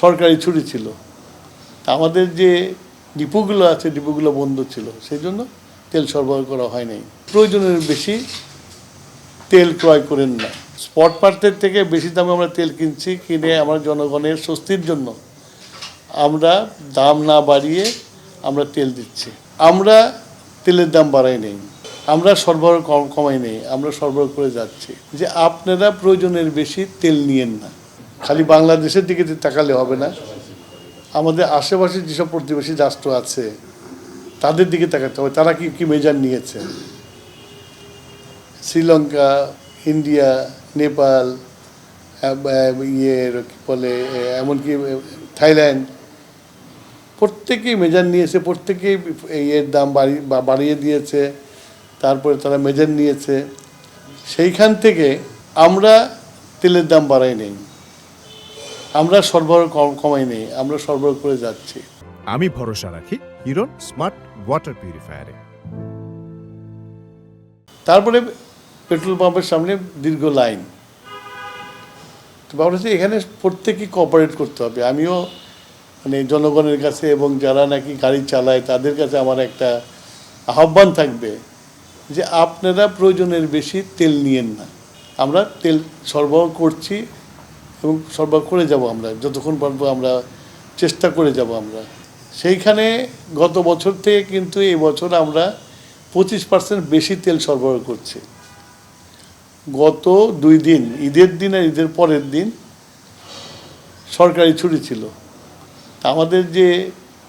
সরকারি ছুটি ছিল। আমাদের যে ডিপোগুলো আছে ডিপোগুলো বন্ধ ছিল, সেই জন্য তেল সরবরাহ করা হয় নাই। প্রয়োজনের বেশি তেল ক্রয় করেন না। স্পট মার্কেট থেকে বেশি দামে আমরা তেল কিনছি, কিনে আমরা জনগণের স্বস্তির জন্য আমরা দাম না বাড়িয়ে আমরা তেল দিচ্ছি। আমরা তেলের দাম বাড়াই নেই, আমরা সরবরাহ কমাই নেই, আমরা সরবরাহ করে যাচ্ছি। যে আপনারা প্রয়োজনের বেশি তেল নিয়েন না। খালি বাংলাদেশের দিকে তাকালে হবে না, আমাদের আশেপাশে যেসব প্রতিবেশী রাষ্ট্র আছে তাদের দিকে তাকাতে হবে। তারা কি কি মেজার নিয়েছে। শ্রীলঙ্কা, ইন্ডিয়া, নেপাল, কি বলে, এমনকি থাইল্যান্ড, প্রত্যেকেই মেজার নিয়েছে, প্রত্যেকেই এর দাম বাড়িয়ে দিয়েছে। তারপরে তারা মেজার নিয়েছে। সেইখান থেকে আমরা তেলের দাম বাড়াই নেই, আমরা সরবরাহ কমাই নেই, আমরা সরবরাহ করে যাচ্ছি। আমি ভরসা রাখি হিরন স্মার্ট ওয়াটার পিউরিফায়ারে। তারপরে পেট্রোল পাম্পের সামনে দীর্ঘ লাইন। তো ভাবছি এখানে প্রত্যেকেই কোঅপারেট করতে হবে। আমিও মানে জনগণের কাছে এবং যারা নাকি গাড়ি চালায় তাদের কাছে আমার একটা আহ্বান থাকবে যে আপনারা প্রয়োজনের বেশি তেল নিয়েন না। আমরা তেল সরবরাহ করছি এবং সরবরাহ করে যাব, আমরা যতক্ষণ পারবো আমরা চেষ্টা করে যাব। আমরা সেইখানে গত বছর থেকে কিন্তু এই বছর আমরা 25% বেশি তেল সরবরাহ করছি। গত 2 দিন, ঈদের দিন আর ঈদের পরের দিন সরকারি ছুটি ছিল। আমাদের যে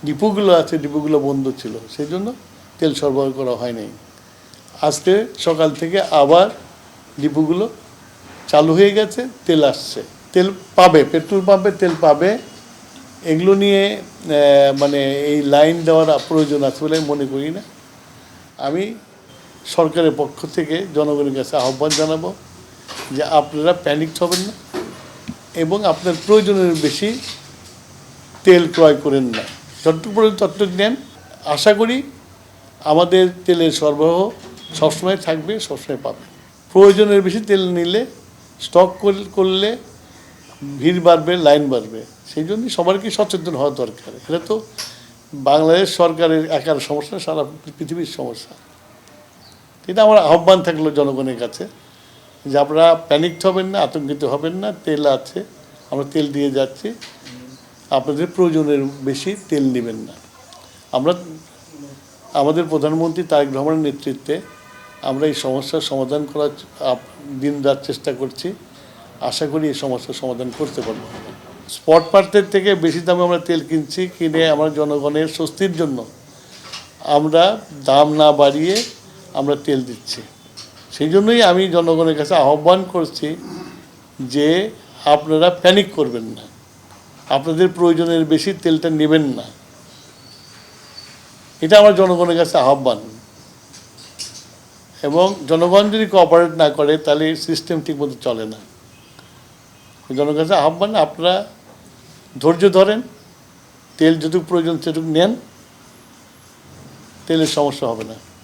ডিপোগুলো আছে ডিপোগুলো বন্ধ ছিল, সেই জন্য তেল সরবরাহ করা হয় নাই। আজকে সকাল থেকে আবার ডিপোগুলো চালু হয়ে গেছে, তেল আসছে, তেল পাবে, পেট্রোল পাম্পে তেল পাবে। এগুলো নিয়ে মানে এই লাইন দেওয়ার প্রয়োজন আছে বলে মনে করি না। আমি সরকারের পক্ষ থেকে জনগণের কাছে আহ্বান জানাবো যে আপনারা প্যানিকড হবেন না এবং আপনার প্রয়োজনের বেশি তেল ক্রয় করেন না। যতটুকু পর্যন্ত ততটুকু নেন। আশা করি আমাদের তেলের সরবরাহ সবসময় থাকবে, সবসময় পাবে। প্রয়োজনের বেশি তেল নিলে, স্টক করলে ভিড় বাড়বে, লাইন বাড়বে। সেই জন্যই সবারকে সচেতন হওয়া দরকার। এটা তো বাংলাদেশ সরকারের একার সমস্যা, সারা পৃথিবীর সমস্যা। এটা আমার আহ্বান থাকলো জনগণের কাছে যে আপনারা প্যানিকড হবেন না, আতঙ্কিত হবেন না। তেল আছে, আমরা তেল দিয়ে যাচ্ছি, আপনাদের প্রয়োজনের বেশি তেল নেবেন না। আমরা আমাদের প্রধানমন্ত্রী তারেক রহমানের নেতৃত্বে আমরা এই সমস্যার সমাধান করার দিন রাত চেষ্টা করছি। আশা করি এই সমস্যার সমাধান করতে পারব। স্পট মার্কেট থেকে বেশি দামে আমরা তেল কিনছি, কিনে আমরা জনগণের স্বস্তির জন্য আমরা দাম না বাড়িয়ে আমরা তেল দিচ্ছি। সেই জন্যই আমি জনগণের কাছে আহ্বান করছি যে আপনারা প্যানিক করবেন না, আপনাদের প্রয়োজনের বেশি তেলটা নেবেন না। এটা আমার জনগণের কাছে আহ্বান। এবং জনগণ যদি কোঅপারেট না করে তাহলে সিস্টেম ঠিকমতো চলে না। জনগণের কাছে আহ্বান, আপনারা ধৈর্য ধরেন, তেল যেটুকু প্রয়োজন সেটুকু নেন, তেলের সমস্যা হবে না।